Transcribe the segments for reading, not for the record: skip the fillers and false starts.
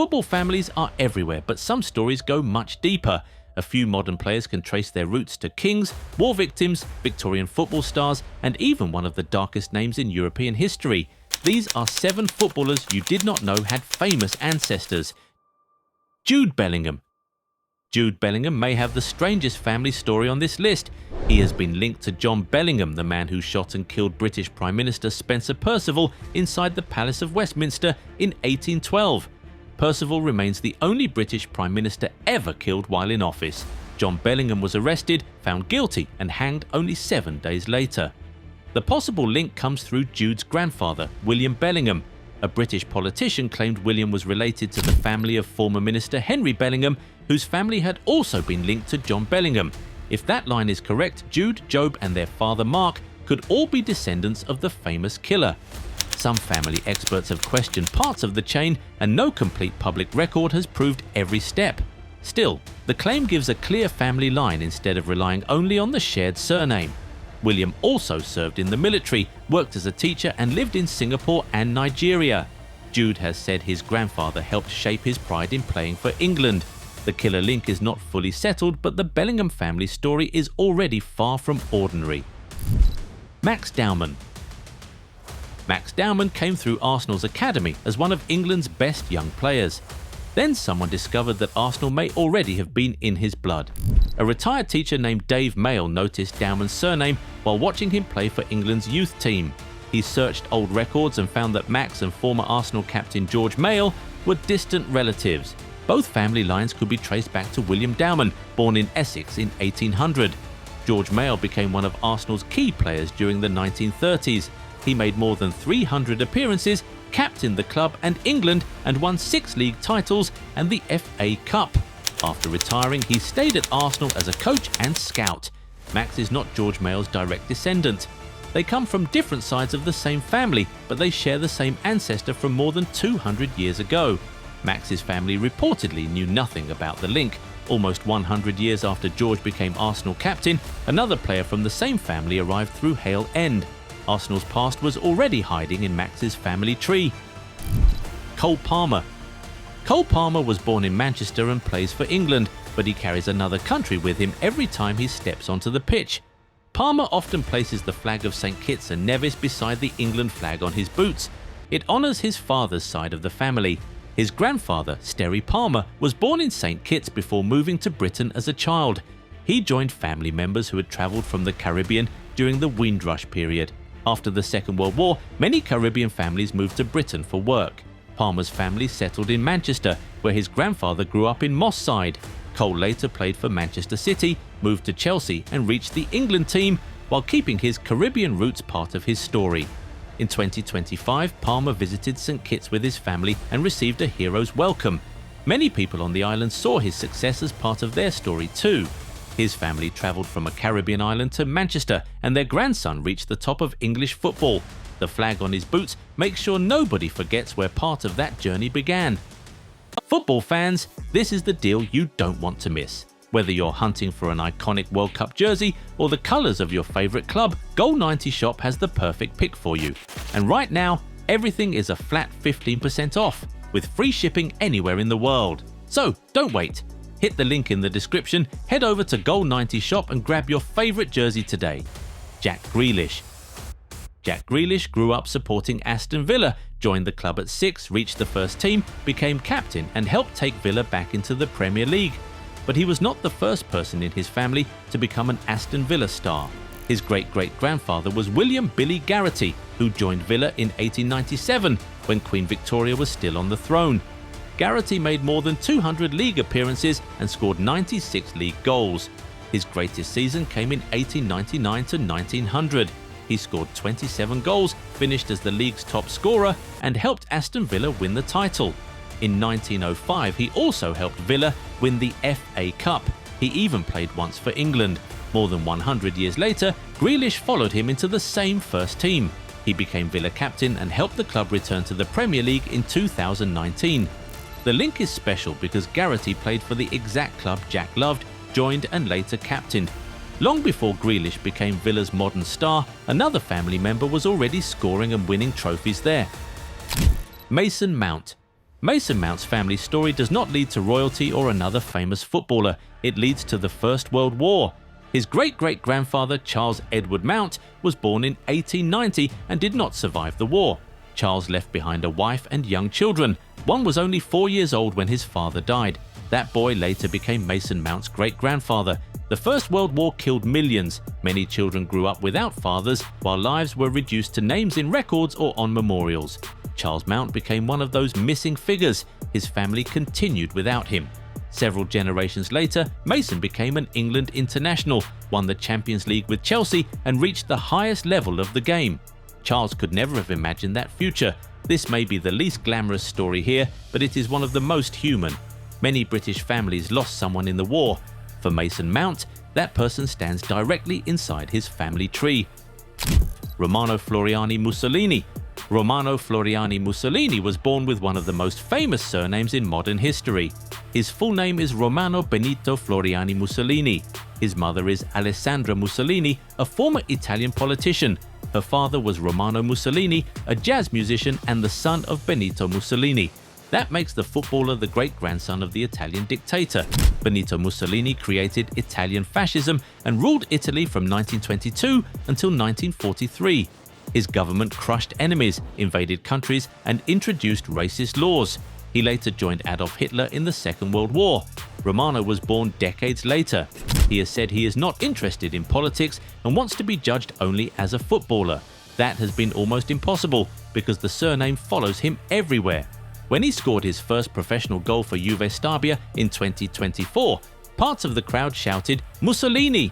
Football families are everywhere, but some stories go much deeper. A few modern players can trace their roots to kings, war victims, Victorian football stars, and even one of the darkest names in European history. These are 7 footballers you did not know had famous ancestors. Jude Bellingham. Jude Bellingham may have the strangest family story on this list. He has been linked to John Bellingham, the man who shot and killed British Prime Minister Spencer Percival inside the Palace of Westminster in 1812. Percival remains the only British Prime Minister ever killed while in office. John Bellingham was arrested, found guilty, and hanged only 7 days later. The possible link comes through Jude's grandfather, William Bellingham. A British politician claimed William was related to the family of former Minister Henry Bellingham, whose family had also been linked to John Bellingham. If that line is correct, Jude, Job, and their father Mark could all be descendants of the famous killer. Some family experts have questioned parts of the chain, and no complete public record has proved every step. Still, the claim gives a clear family line instead of relying only on the shared surname. William also served in the military, worked as a teacher, and lived in Singapore and Nigeria. Jude has said his grandfather helped shape his pride in playing for England. The killer link is not fully settled, but the Bellingham family story is already far from ordinary. Max Dowman. Max Dowman came through Arsenal's academy as one of England's best young players. Then someone discovered that Arsenal may already have been in his blood. A retired teacher named Dave Mayle noticed Dowman's surname while watching him play for England's youth team. He searched old records and found that Max and former Arsenal captain George Mayle were distant relatives. Both family lines could be traced back to William Dowman, born in Essex in 1800. George Mayle became one of Arsenal's key players during the 1930s. He made more than 300 appearances, captained the club and England, and won 6 league titles and the FA Cup. After retiring, he stayed at Arsenal as a coach and scout. Max is not George Mayle's direct descendant. They come from different sides of the same family, but they share the same ancestor from more than 200 years ago. Max's family reportedly knew nothing about the link. Almost 100 years after George became Arsenal captain, another player from the same family arrived through Hale End. Arsenal's past was already hiding in Max's family tree. Cole Palmer. Cole Palmer was born in Manchester and plays for England, but he carries another country with him every time he steps onto the pitch. Palmer often places the flag of St Kitts and Nevis beside the England flag on his boots. It honours his father's side of the family. His grandfather, Sterry Palmer, was born in St Kitts before moving to Britain as a child. He joined family members who had travelled from the Caribbean during the Windrush period. After the Second World War, many Caribbean families moved to Britain for work. Palmer's family settled in Manchester, where his grandfather grew up in Moss Side. Cole later played for Manchester City, moved to Chelsea and reached the England team, while keeping his Caribbean roots part of his story. In 2025, Palmer visited St Kitts with his family and received a hero's welcome. Many people on the island saw his success as part of their story too. His family travelled from a Caribbean island to Manchester, and their grandson reached the top of English football. The flag on his boots makes sure nobody forgets where part of that journey began. Football fans, this is the deal you don't want to miss. Whether you're hunting for an iconic World Cup jersey or the colours of your favourite club, Goal90 Shop has the perfect pick for you. And right now, everything is a flat 15% off, with free shipping anywhere in the world. So don't wait. Hit the link in the description, head over to Goal90 Shop and grab your favourite jersey today. Jack Grealish. Jack Grealish grew up supporting Aston Villa, joined the club at 6, reached the first team, became captain and helped take Villa back into the Premier League. But he was not the first person in his family to become an Aston Villa star. His great-great-grandfather was William "Billy" Garrity, who joined Villa in 1897 when Queen Victoria was still on the throne. Garrity made more than 200 league appearances and scored 96 league goals. His greatest season came in 1899 to 1900. He scored 27 goals, finished as the league's top scorer, and helped Aston Villa win the title. In 1905, he also helped Villa win the FA Cup. He even played once for England. More than 100 years later, Grealish followed him into the same first team. He became Villa captain and helped the club return to the Premier League in 2019. The link is special because Garrity played for the exact club Jack loved, joined and later captained. Long before Grealish became Villa's modern star, another family member was already scoring and winning trophies there. Mason Mount. Mason Mount's family story does not lead to royalty or another famous footballer. It leads to the First World War. His great-great-grandfather, Charles Edward Mount, was born in 1890 and did not survive the war. Charles left behind a wife and young children. One was only 4 years old when his father died. That boy later became Mason Mount's great-grandfather. The First World War killed millions. Many children grew up without fathers, while lives were reduced to names in records or on memorials. Charles Mount became one of those missing figures. His family continued without him. Several generations later, Mason became an England international, won the Champions League with Chelsea, and reached the highest level of the game. Charles could never have imagined that future. This may be the least glamorous story here, but it is one of the most human. Many British families lost someone in the war. For Mason Mount, that person stands directly inside his family tree. Romano Floriani Mussolini. Romano Floriani Mussolini was born with one of the most famous surnames in modern history. His full name is Romano Benito Floriani Mussolini. His mother is Alessandra Mussolini, a former Italian politician. Her father was Romano Mussolini, a jazz musician and the son of Benito Mussolini. That makes the footballer the great-grandson of the Italian dictator. Benito Mussolini created Italian fascism and ruled Italy from 1922 until 1943. His government crushed enemies, invaded countries, and introduced racist laws. He later joined Adolf Hitler in the Second World War. Romano was born decades later. He has said he is not interested in politics and wants to be judged only as a footballer. That has been almost impossible because the surname follows him everywhere. When he scored his first professional goal for Juve Stabia in 2024, parts of the crowd shouted, "Mussolini!"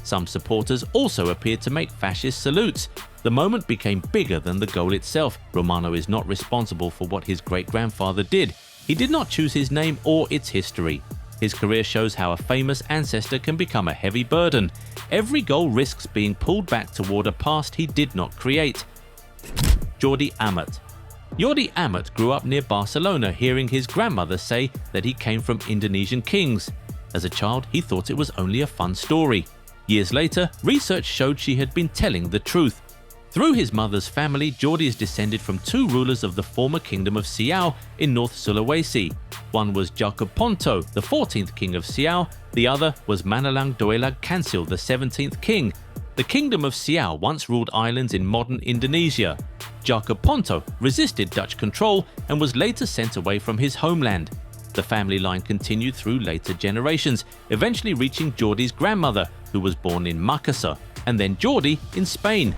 Some supporters also appeared to make fascist salutes. The moment became bigger than the goal itself. Romano is not responsible for what his great-grandfather did. He did not choose his name or its history. His career shows how a famous ancestor can become a heavy burden. Every goal risks being pulled back toward a past he did not create. Jordi Amat. Jordi Amat grew up near Barcelona, hearing his grandmother say that he came from Indonesian kings. As a child, he thought it was only a fun story. Years later, research showed she had been telling the truth. Through his mother's family, Jordi is descended from two rulers of the former kingdom of Siau in North Sulawesi. One was Jacob Ponto, the 14th king of Siau. The other was Manalang Doelag Kansil, the 17th king. The kingdom of Siau once ruled islands in modern Indonesia. Jacob Ponto resisted Dutch control and was later sent away from his homeland. The family line continued through later generations, eventually reaching Jordi's grandmother, who was born in Makassar, and then Jordi in Spain.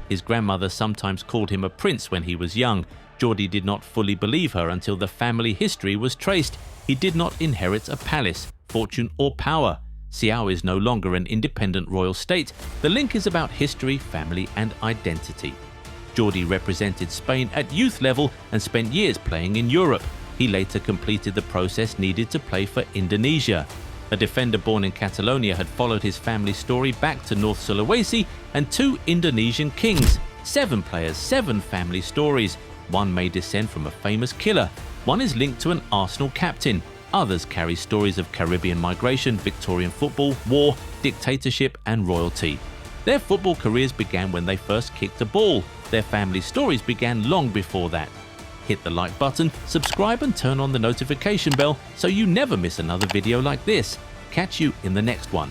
His grandmother sometimes called him a prince when he was young. Jordi did not fully believe her until the family history was traced. He did not inherit a palace, fortune or power. Siau is no longer an independent royal state. The link is about history, family and identity. Jordi represented Spain at youth level and spent years playing in Europe. He later completed the process needed to play for Indonesia. A defender born in Catalonia had followed his family story back to North Sulawesi and two Indonesian kings. 7 players, 7 family stories. One may descend from a famous killer. One is linked to an Arsenal captain. Others carry stories of Caribbean migration, Victorian football, war, dictatorship and royalty. Their football careers began when they first kicked a ball. Their family stories began long before that. Hit the like button, subscribe and turn on the notification bell so you never miss another video like this. Catch you in the next one.